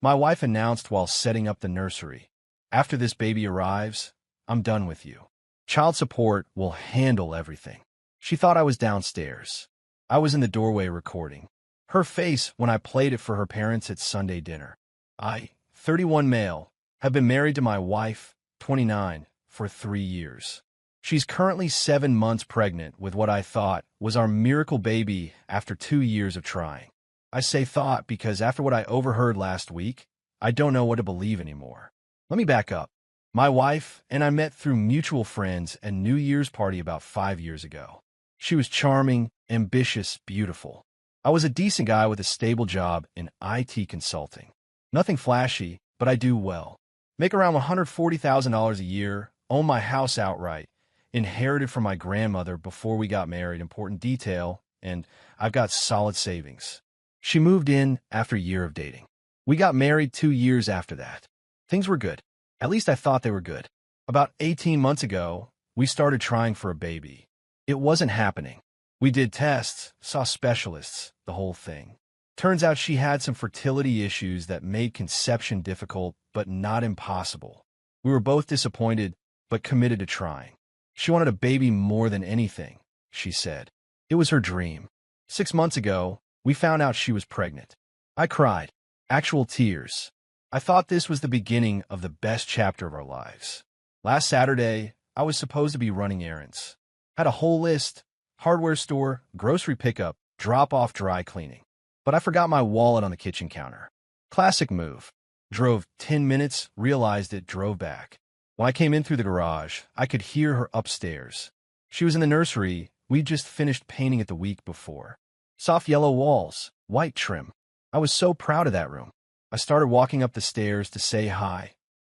My wife announced while setting up the nursery. After this baby arrives, I'm done with you. Child support will handle everything. She thought I was downstairs. I was in the doorway recording. Her face when I played it for her parents at Sunday dinner. I, 31 male, have been married to my wife, 29, for 3 years. She's currently 7 months pregnant with what I thought was our miracle baby after 2 years of trying. I say thought because after what I overheard last week, I don't know what to believe anymore. Let me back up. My wife and I met through mutual friends at New Year's party about 5 years ago. She was charming, ambitious, beautiful. I was a decent guy with a stable job in IT consulting. Nothing flashy, but I do well. Make around $140,000 a year, own my house outright, inherited from my grandmother before we got married, important detail, and I've got solid savings. She moved in after a year of dating. We got married 2 years after that. Things were good. At least I thought they were good. About 18 months ago, we started trying for a baby. It wasn't happening. We did tests, saw specialists, the whole thing. Turns out she had some fertility issues that made conception difficult, but not impossible. We were both disappointed, but committed to trying. She wanted a baby more than anything, she said. It was her dream. 6 months ago, we found out she was pregnant. I cried. Actual tears. I thought this was the beginning of the best chapter of our lives. Last Saturday, I was supposed to be running errands. Had a whole list: hardware store, grocery pickup, drop-off, dry cleaning. But I forgot my wallet on the kitchen counter. Classic move. Drove 10 minutes, realized it, drove back. When I came in through the garage, I could hear her upstairs. She was in the nursery. We'd just finished painting it the week before. Soft yellow walls, white trim. I was so proud of that room. I started walking up the stairs to say hi,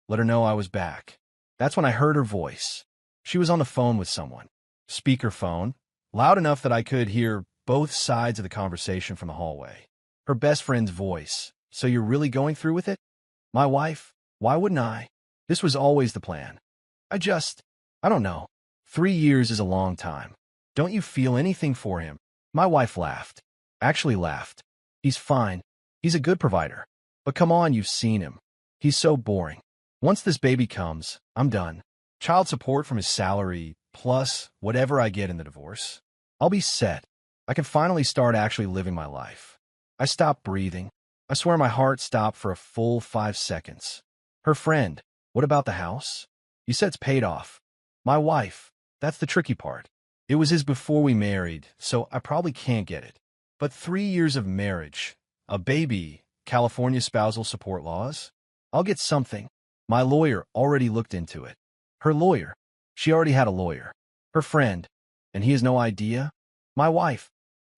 let her know I was back. That's when I heard her voice. She was on the phone with someone. Speakerphone, loud enough that I could hear both sides of the conversation from the hallway. Her best friend's voice. So you're really going through with it? My wife? Why wouldn't I? This was always the plan. I don't know. 3 years is a long time. Don't you feel anything for him? My wife laughed. Actually laughed. He's fine. He's a good provider. But come on, you've seen him. He's so boring. Once this baby comes, I'm done. Child support from his salary, plus whatever I get in the divorce. I'll be set. I can finally start actually living my life. I stopped breathing. I swear my heart stopped for a full 5 seconds. Her friend, what about the house? You said it's paid off. My wife, that's the tricky part. It was his before we married, so I probably can't get it. But 3 years of marriage, a baby, California spousal support laws? I'll get something. My lawyer already looked into it. Her lawyer. She already had a lawyer. Her friend. And he has no idea? My wife.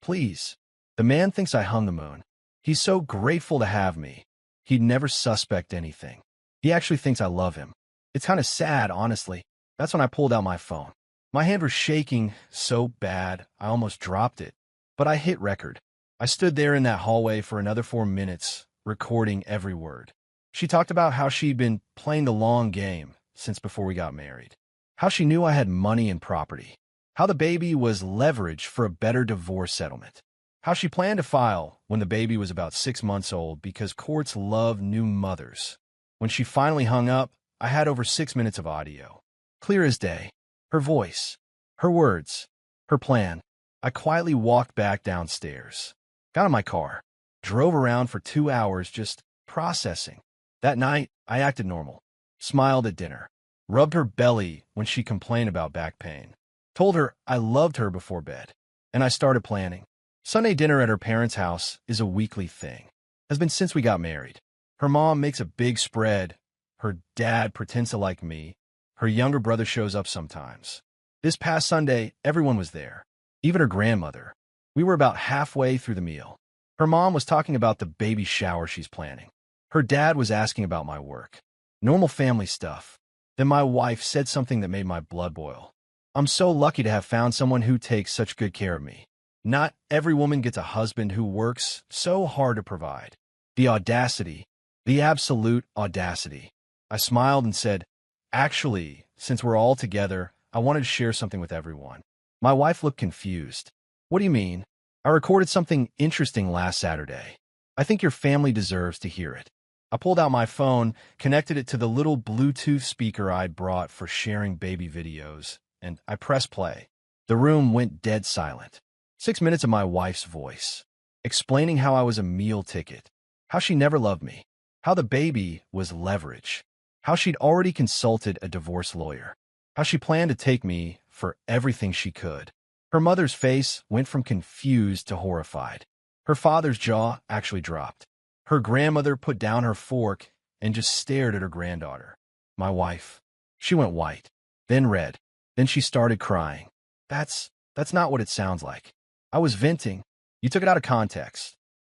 Please. The man thinks I hung the moon. He's so grateful to have me. He'd never suspect anything. He actually thinks I love him. It's kind of sad, honestly. That's when I pulled out my phone. My hand was shaking so bad, I almost dropped it. But I hit record. I stood there in that hallway for another 4 minutes, recording every word. She talked about how she'd been playing the long game since before we got married. How she knew I had money and property. How the baby was leverage for a better divorce settlement. How she planned to file when the baby was about 6 months old because courts love new mothers. When she finally hung up, I had over 6 minutes of audio. Clear as day. Her voice. Her words. Her plan. I quietly walked back downstairs. Got in my car. Drove around for 2 hours just processing. That night, I acted normal. Smiled at dinner. Rubbed her belly when she complained about back pain. Told her I loved her before bed. And I started planning. Sunday dinner at her parents' house is a weekly thing. Has been since we got married. Her mom makes a big spread. Her dad pretends to like me. Her younger brother shows up sometimes. This past Sunday, everyone was there. Even her grandmother. We were about halfway through the meal. Her mom was talking about the baby shower she's planning. Her dad was asking about my work. Normal family stuff. Then my wife said something that made my blood boil. I'm so lucky to have found someone who takes such good care of me. Not every woman gets a husband who works so hard to provide. The audacity. The absolute audacity. I smiled and said, actually, since we're all together, I wanted to share something with everyone. My wife looked confused. What do you mean? I recorded something interesting last Saturday. I think your family deserves to hear it. I pulled out my phone, connected it to the little Bluetooth speaker I'd brought for sharing baby videos, and I pressed play. The room went dead silent. 6 minutes of my wife's voice, explaining how I was a meal ticket, how she never loved me, how the baby was leverage, how she'd already consulted a divorce lawyer, how she planned to take me for everything she could. Her mother's face went from confused to horrified. Her father's jaw actually dropped. Her grandmother put down her fork and just stared at her granddaughter. My wife. She went white, then red. Then she started crying. That's not what it sounds like. I was venting. You took it out of context.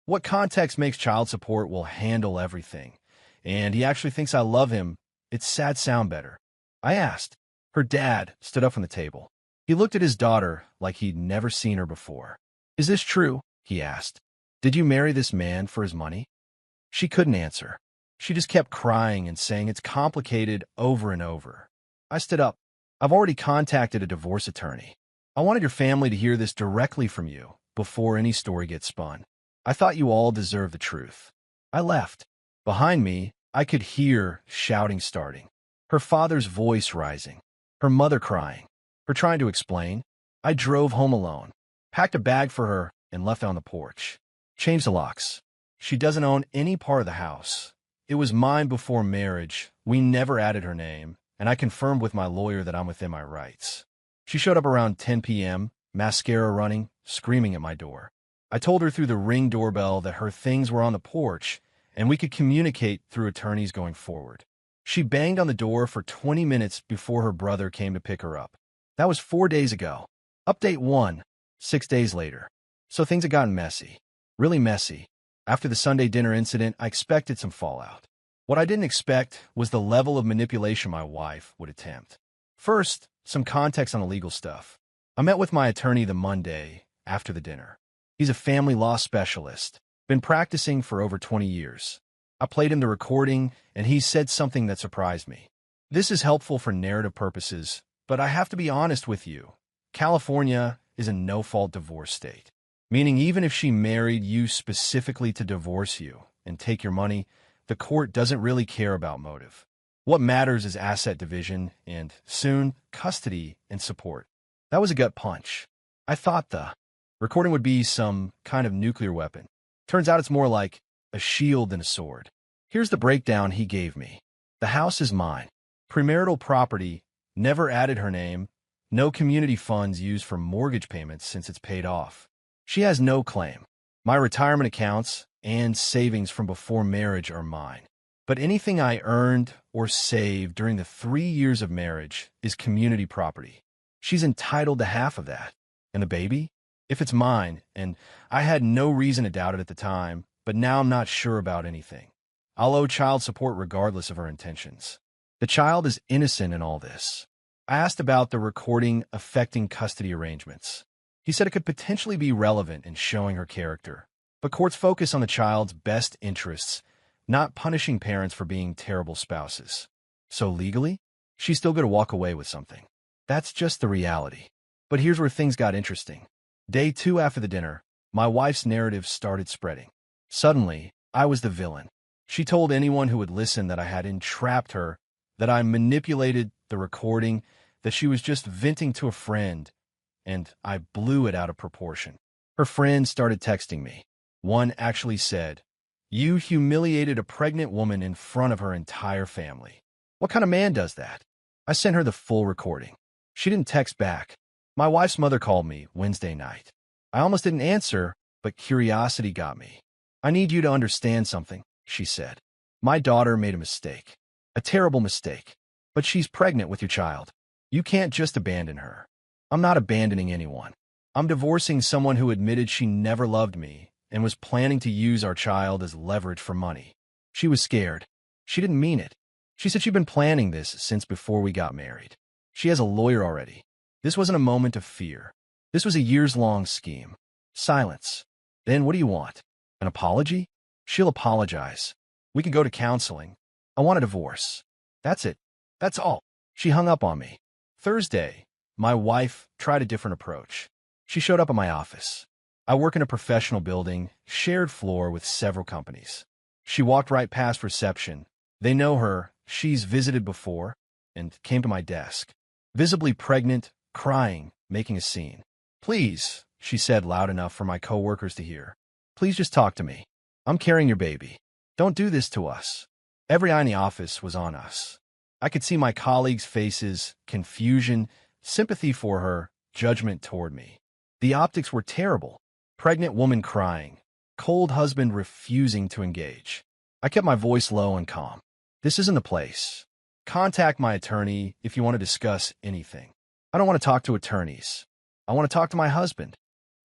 What context makes child support will handle everything? And he actually thinks I love him. It's sad sound better. I asked. Her dad stood up from the table. He looked at his daughter like he'd never seen her before. Is this true? He asked. Did you marry this man for his money? She couldn't answer. She just kept crying and saying it's complicated over and over. I stood up. I've already contacted a divorce attorney. I wanted your family to hear this directly from you before any story gets spun. I thought you all deserve the truth. I left. Behind me, I could hear shouting starting, her father's voice rising, her mother crying, her trying to explain. I drove home alone, packed a bag for her, and left on the porch. Changed the locks. She doesn't own any part of the house. It was mine before marriage. We never added her name, and I confirmed with my lawyer that I'm within my rights. She showed up around 10 p.m., mascara running, screaming at my door. I told her through the Ring doorbell that her things were on the porch, and we could communicate through attorneys going forward. She banged on the door for 20 minutes before her brother came to pick her up. That was 4 days ago. Update 1, 6 days later. So things had gotten messy. Really messy. After the Sunday dinner incident, I expected some fallout. What I didn't expect was the level of manipulation my wife would attempt. First, some context on the legal stuff. I met with my attorney the Monday after the dinner. He's a family law specialist, been practicing for over 20 years. I played him the recording, and he said something that surprised me. This is helpful for narrative purposes, but I have to be honest with you. California is a no-fault divorce state. Meaning even if she married you specifically to divorce you and take your money, the court doesn't really care about motive. What matters is asset division and, soon, custody and support. That was a gut punch. I thought the recording would be some kind of nuclear weapon. Turns out it's more like a shield than a sword. Here's the breakdown he gave me. The house is mine. Premarital property, never added her name, no community funds used for mortgage payments since it's paid off. She has no claim. My retirement accounts and savings from before marriage are mine. But anything I earned or saved during the 3 years of marriage is community property. She's entitled to half of that. And the baby? If it's mine, and I had no reason to doubt it at the time, but now I'm not sure about anything. I'll owe child support regardless of her intentions. The child is innocent in all this. I asked about the recording affecting custody arrangements. He said it could potentially be relevant in showing her character, but courts focus on the child's best interests, not punishing parents for being terrible spouses. So legally, she's still going to walk away with something. That's just the reality. But here's where things got interesting. Day 2 after the dinner, my wife's narrative started spreading. Suddenly, I was the villain. She told anyone who would listen that I had entrapped her, that I manipulated the recording, that she was just venting to a friend, and I blew it out of proportion. Her friends started texting me. One actually said, "You humiliated a pregnant woman in front of her entire family. What kind of man does that?" I sent her the full recording. She didn't text back. My wife's mother called me Wednesday night. I almost didn't answer, but curiosity got me. "I need you to understand something," she said. "My daughter made a mistake. A terrible mistake. But she's pregnant with your child. You can't just abandon her." I'm not abandoning anyone. I'm divorcing someone who admitted she never loved me and was planning to use our child as leverage for money. She was scared. She didn't mean it. She said she'd been planning this since before we got married. She has a lawyer already. This wasn't a moment of fear. This was a years-long scheme. Silence. Then what do you want? An apology? She'll apologize. We can go to counseling. I want a divorce. That's it. That's all. She hung up on me. Thursday, my wife tried a different approach. She showed up at my office. I work in a professional building, shared floor with several companies. She walked right past reception. They know her, she's visited before, and came to my desk. Visibly pregnant, crying, making a scene. "Please," she said loud enough for my coworkers to hear. "Please just talk to me. I'm carrying your baby. Don't do this to us." Every eye in the office was on us. I could see my colleagues' faces, confusion, sympathy for her, judgment toward me. The optics were terrible. Pregnant woman crying. Cold husband refusing to engage. I kept my voice low and calm. "This isn't the place. Contact my attorney if you want to discuss anything." "I don't want to talk to attorneys. I want to talk to my husband."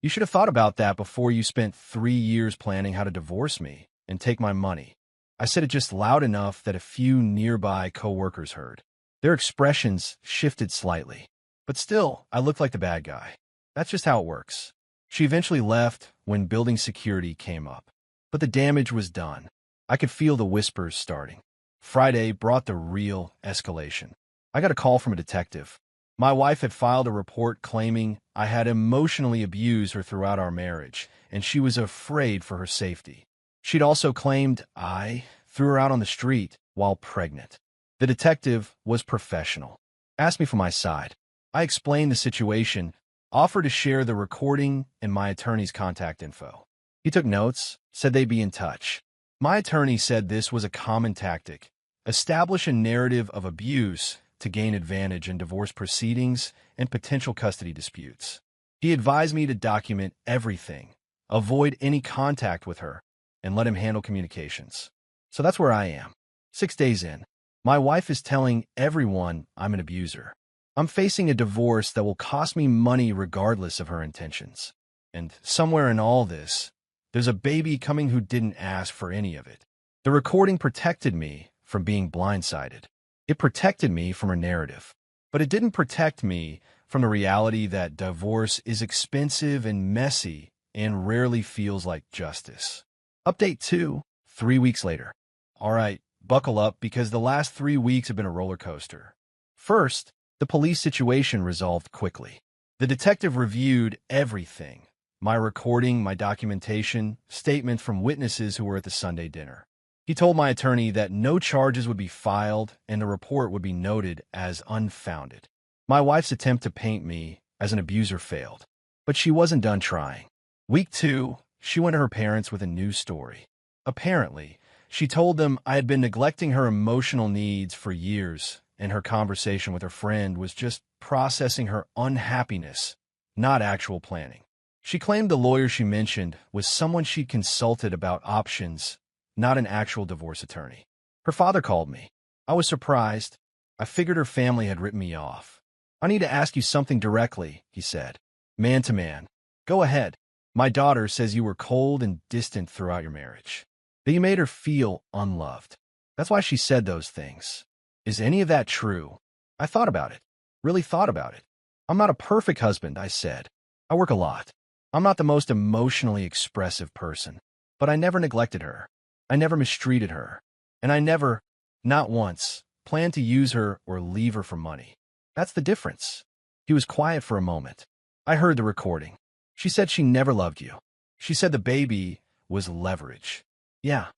"You should have thought about that before you spent 3 years planning how to divorce me and take my money." I said it just loud enough that a few nearby coworkers heard. Their expressions shifted slightly. But still, I looked like the bad guy. That's just how it works. She eventually left when building security came up. But the damage was done. I could feel the whispers starting. Friday brought the real escalation. I got a call from a detective. My wife had filed a report claiming I had emotionally abused her throughout our marriage, and she was afraid for her safety. She'd also claimed I threw her out on the street while pregnant. The detective was professional. Asked me for my side. I explained the situation, offered to share the recording and my attorney's contact info. He took notes, said they'd be in touch. My attorney said this was a common tactic. Establish a narrative of abuse to gain advantage in divorce proceedings and potential custody disputes. He advised me to document everything, avoid any contact with her, and let him handle communications. So that's where I am. 6 days in. My wife is telling everyone I'm an abuser. I'm facing a divorce that will cost me money regardless of her intentions. And somewhere in all this, there's a baby coming who didn't ask for any of it. The recording protected me from being blindsided. It protected me from her narrative. But it didn't protect me from the reality that divorce is expensive and messy and rarely feels like justice. Update 2, 3 weeks later. All right, buckle up because the last 3 weeks have been a roller coaster. First, the police situation resolved quickly. The detective reviewed everything. My recording, my documentation, statements from witnesses who were at the Sunday dinner. He told my attorney that no charges would be filed and the report would be noted as unfounded. My wife's attempt to paint me as an abuser failed, but she wasn't done trying. Week 2, she went to her parents with a new story. Apparently, she told them I had been neglecting her emotional needs for years, and her conversation with her friend was just processing her unhappiness, not actual planning. She claimed the lawyer she mentioned was someone she'd consulted about options, not an actual divorce attorney. Her father called me. I was surprised. I figured her family had written me off. "I need to ask you something directly," he said. "Man to man. Go ahead. My daughter says you were cold and distant throughout your marriage. That you made her feel unloved. That's why she said those things. Is any of that true?" I thought about it. Really thought about it. "I'm not a perfect husband," I said. "I work a lot. I'm not the most emotionally expressive person. But I never neglected her. I never mistreated her. And I never, not once, planned to use her or leave her for money. That's the difference." He was quiet for a moment. I heard the recording. "She said she never loved you. She said the baby was leverage." Yeah,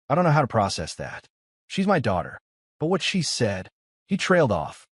I don't know how to process that. She's my daughter. But what she said, he trailed off.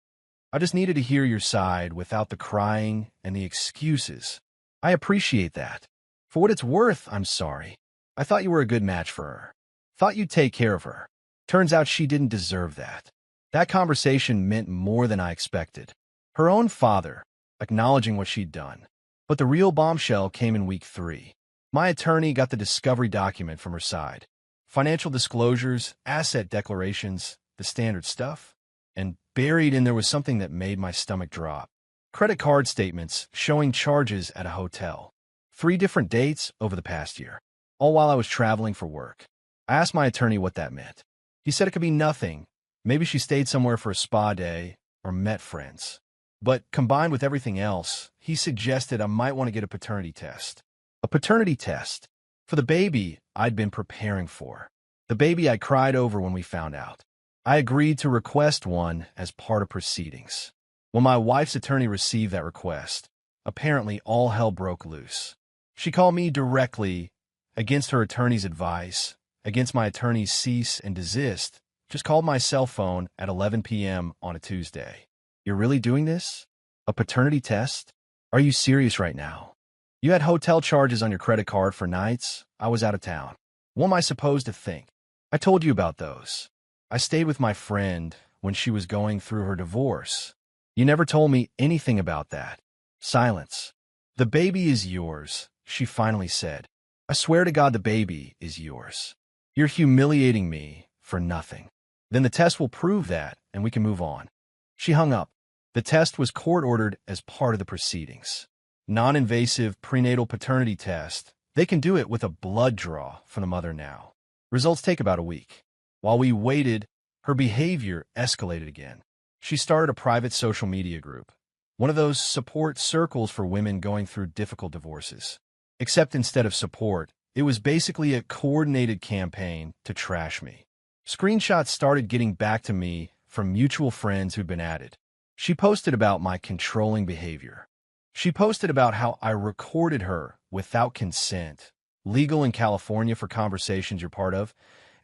"I just needed to hear your side without the crying and the excuses. I appreciate that. For what it's worth, I'm sorry. I thought you were a good match for her. Thought you'd take care of her. Turns out she didn't deserve that." That conversation meant more than I expected. Her own father, acknowledging what she'd done. But the real bombshell came in week 3. My attorney got the discovery document from her side. Financial disclosures, asset declarations, the standard stuff. And buried in there was something that made my stomach drop. Credit card statements showing charges at a hotel. 3 different dates over the past year, all while I was traveling for work. I asked my attorney what that meant. He said it could be nothing. Maybe she stayed somewhere for a spa day or met friends. But combined with everything else, he suggested I might want to get a paternity test. A paternity test for the baby I'd been preparing for. The baby I cried over when we found out. I agreed to request one as part of proceedings. When my wife's attorney received that request, apparently all hell broke loose. She called me directly against her attorney's advice, against my attorney's cease and desist, just called my cell phone at 11 p.m. on a Tuesday. You're really doing this? A paternity test? Are you serious right now? You had hotel charges on your credit card for nights. I was out of town. What am I supposed to think? I told you about those. I stayed with my friend when she was going through her divorce. You never told me anything about that. Silence. The baby is yours, she finally said. I swear to God the baby is yours. You're humiliating me for nothing. Then the test will prove that, and we can move on. She hung up. The test was court-ordered as part of the proceedings. Non-invasive prenatal paternity test. They can do it with a blood draw from the mother now. Results take about a week. While we waited, her behavior escalated again. She started a private social media group, one of those support circles for women going through difficult divorces. Except instead of support, it was basically a coordinated campaign to trash me. Screenshots started getting back to me from mutual friends who'd been added. She posted about my controlling behavior. She posted about how I recorded her without consent, legal in California for conversations you're part of,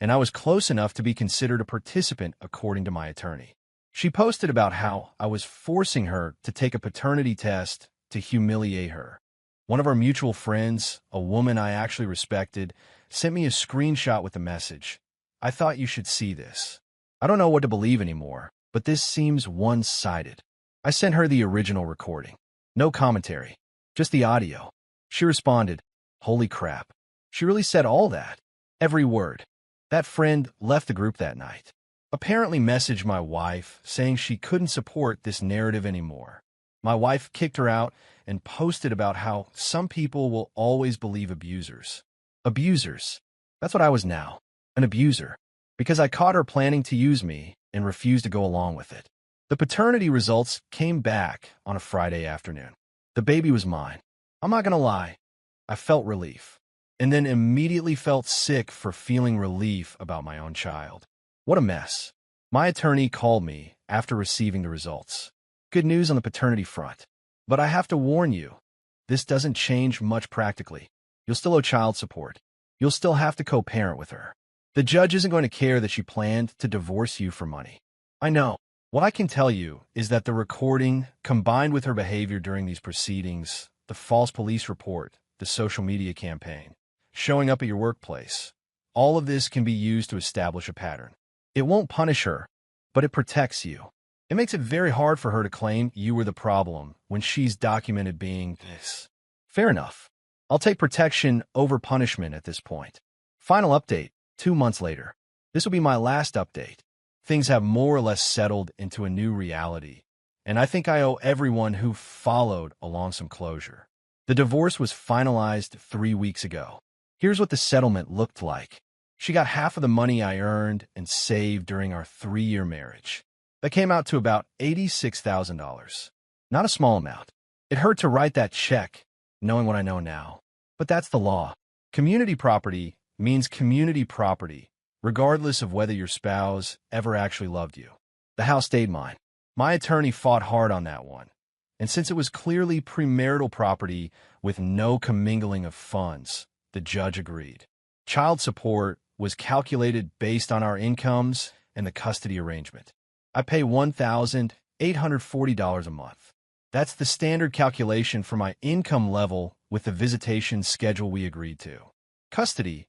and I was close enough to be considered a participant according to my attorney. She posted about how I was forcing her to take a paternity test to humiliate her. One of our mutual friends, a woman I actually respected, sent me a screenshot with the message. I thought you should see this. I don't know what to believe anymore, but this seems one-sided. I sent her the original recording. No commentary, just the audio. She responded, holy crap. She really said all that. Every word. That friend left the group that night. Apparently messaged my wife saying she couldn't support this narrative anymore. My wife kicked her out and posted about how some people will always believe abusers. Abusers. That's what I was now, an abuser, because I caught her planning to use me and refused to go along with it. The paternity results came back on a Friday afternoon. The baby was mine. I'm not going to lie. I felt relief, and then immediately felt sick for feeling relief about my own child. What a mess. My attorney called me after receiving the results. Good news on the paternity front. But I have to warn you, this doesn't change much practically. You'll still owe child support. You'll still have to co-parent with her. The judge isn't going to care that she planned to divorce you for money. I know. What I can tell you is that the recording, combined with her behavior during these proceedings, the false police report, the social media campaign, showing up at your workplace, all of this can be used to establish a pattern. It won't punish her, but it protects you. It makes it very hard for her to claim you were the problem when she's documented being this. Fair enough. I'll take protection over punishment at this point. Final update, 2 months later. This will be my last update. Things have more or less settled into a new reality, and I think I owe everyone who followed along some closure. The divorce was finalized 3 weeks ago. Here's what the settlement looked like. She got half of the money I earned and saved during our 3-year marriage. That came out to about $86,000. Not a small amount. It hurt to write that check, knowing what I know now. But that's the law. Community property means community property, regardless of whether your spouse ever actually loved you. The house stayed mine. My attorney fought hard on that one. And since it was clearly premarital property with no commingling of funds, the judge agreed. Child support was calculated based on our incomes and the custody arrangement. I pay $1,840 a month. That's the standard calculation for my income level with the visitation schedule we agreed to. Custody.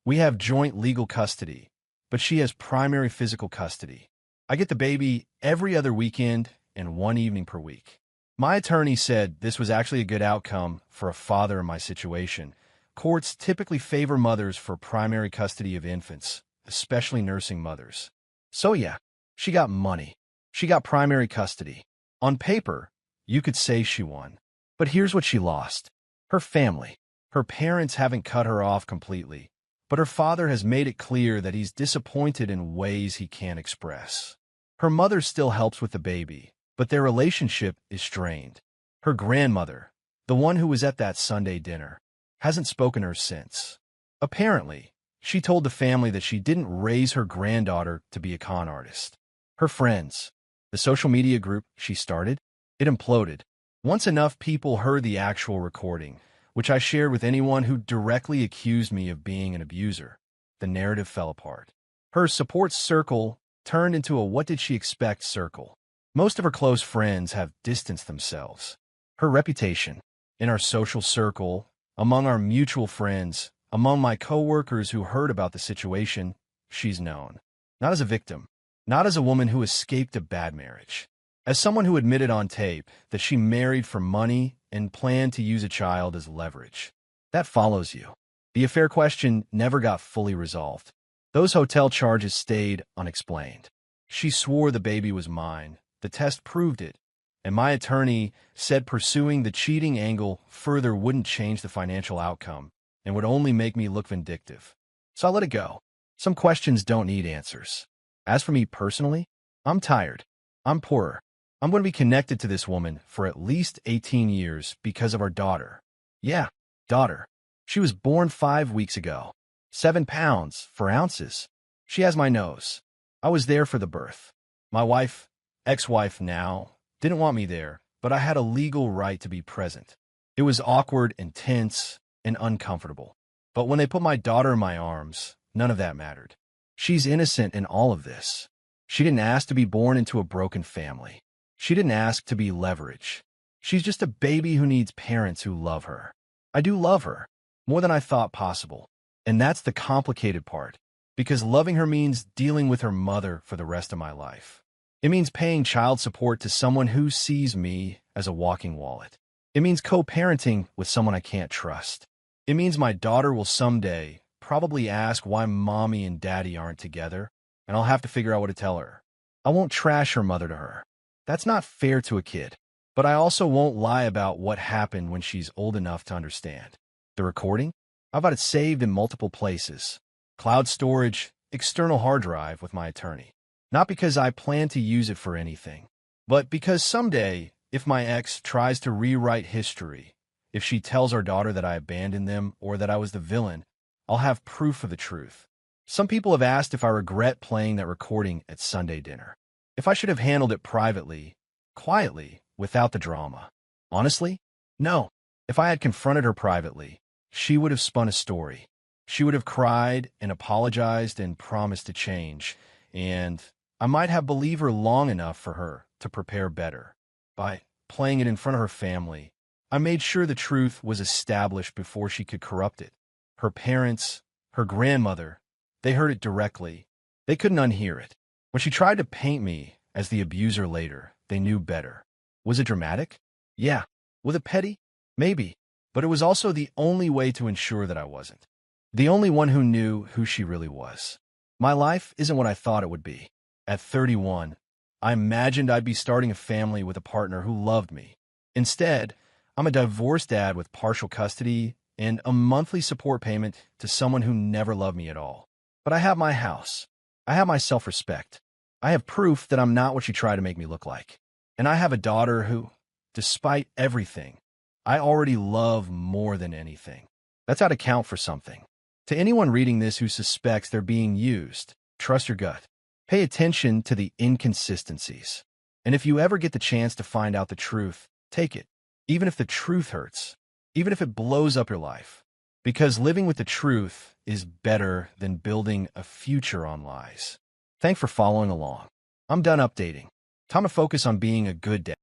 We have joint legal custody, but she has primary physical custody. I get the baby every other weekend and 1 evening per week. My attorney said this was actually a good outcome for a father in my situation. Courts typically favor mothers for primary custody of infants, especially nursing mothers. So yeah, she got money. She got primary custody. On paper, you could say she won. But here's what she lost. Her family. Her parents haven't cut her off completely, but her father has made it clear that he's disappointed in ways he can't express. Her mother still helps with the baby, but their relationship is strained. Her grandmother, the one who was at that Sunday dinner, hasn't spoken to her since. Apparently, she told the family that she didn't raise her granddaughter to be a con artist. Her friends, the social media group she started, it imploded. Once enough people heard the actual recording, which I shared with anyone who directly accused me of being an abuser, the narrative fell apart. Her support circle turned into a what did she expect circle. Most of her close friends have distanced themselves. Her reputation, in our social circle, among our mutual friends, among my coworkers who heard about the situation, she's known. Not as a victim, not as a woman who escaped a bad marriage. As someone who admitted on tape that she married for money and planned to use a child as leverage. That follows you. The affair question never got fully resolved. Those hotel charges stayed unexplained. She swore the baby was mine. The test proved it. And my attorney said pursuing the cheating angle further wouldn't change the financial outcome and would only make me look vindictive. So I let it go. Some questions don't need answers. As for me personally, I'm tired. I'm poorer. I'm going to be connected to this woman for at least 18 years because of our daughter. Yeah, daughter. She was born 5 weeks ago. 7 pounds, 4 ounces. She has my nose. I was there for the birth. My wife, ex-wife now, didn't want me there, but I had a legal right to be present. It was awkward and tense and uncomfortable. But when they put my daughter in my arms, none of that mattered. She's innocent in all of this. She didn't ask to be born into a broken family. She didn't ask to be leverage. She's just a baby who needs parents who love her. I do love her, more than I thought possible. And that's the complicated part, because loving her means dealing with her mother for the rest of my life. It means paying child support to someone who sees me as a walking wallet. It means co-parenting with someone I can't trust. It means my daughter will someday probably ask why mommy and daddy aren't together, and I'll have to figure out what to tell her. I won't trash her mother to her. That's not fair to a kid. But I also won't lie about what happened when she's old enough to understand. The recording? I've got it saved in multiple places. Cloud storage, external hard drive with my attorney. Not because I plan to use it for anything, but because someday, if my ex tries to rewrite history, if she tells our daughter that I abandoned them or that I was the villain, I'll have proof of the truth. Some people have asked if I regret playing that recording at Sunday dinner. If I should have handled it privately, quietly, without the drama. Honestly, no. If I had confronted her privately, she would have spun a story. She would have cried and apologized and promised to change, and I might have believed her long enough for her to prepare better. By playing it in front of her family, I made sure the truth was established before she could corrupt it. Her parents, her grandmother, they heard it directly. They couldn't unhear it. When she tried to paint me as the abuser later, they knew better. Was it dramatic? Yeah. Was it petty? Maybe. But it was also the only way to ensure that I wasn't. The only one who knew who she really was. My life isn't what I thought it would be. At 31, I imagined I'd be starting a family with a partner who loved me. Instead, I'm a divorced dad with partial custody and a monthly support payment to someone who never loved me at all. But I have my house. I have my self-respect. I have proof that I'm not what she tried to make me look like. And I have a daughter who, despite everything, I already love more than anything. That's how to count for something. To anyone reading this who suspects they're being used, trust your gut. Pay attention to the inconsistencies. And if you ever get the chance to find out the truth, take it. Even if the truth hurts. Even if it blows up your life. Because living with the truth is better than building a future on lies. Thanks for following along. I'm done updating. Time to focus on being a good dad.